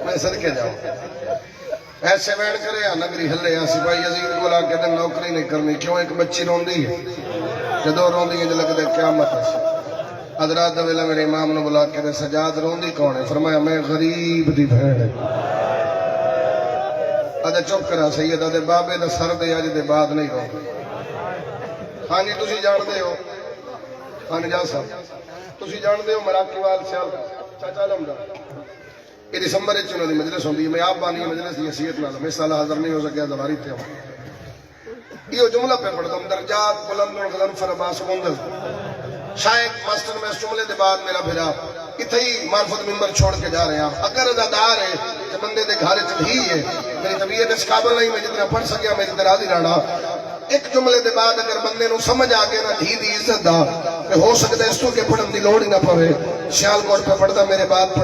میں صدقے جاؤں ایسے وین کرے نگری ہلے آسی بھائی عزیز کو لا کے دن نوکری نہیں کرنی کیوں ایک بچی روندی ہے جدو روندی ہے لگ دے قیامت حضرات ویلا میرے امام نے بلا کے دے سجاد روندی کون ہے فرمایا میں غریب دی بہن ادھے چپ کرا سید ادھے بابے دا سر دے اج دے بعد نہیں رو ہاں جی تسی جان دے ہو ہاں جا صاحب تسی جان دے ہو مراکی وال سیال چاچا لمڈا یہ دسمبر انہوں نے مجلس ہوندی میں آپ بانی مجلس دی حیثیت نال میں سالہ حاضر نہیں ہو سکیا دواری تے ہوں یہ جملہ پہ پڑھتا ہوں درجات بلند الغلم فرباس مندل شاید ماسٹر میں اس جملے دے بعد میرا بھیرا اتھے ہی معرفت ممبر چھوڑ کے جا رہے ہیں اگر ازادار ہے کہ بندے دے گھارے چڑھی ہے میری طبیعت اس قابل نہیں میں جتنا پڑھ سکیا میری درازی رانا ایک جملے دے بعد اگر بندے نو سمجھ آ گیا نا دھی دی عزت دا کہ ہو سکتا ہے اس کو کہ پڑھن دی لوڑ ہی نہ پوے سیال کوٹ پہ پڑھتا میرے بعد پڑھنا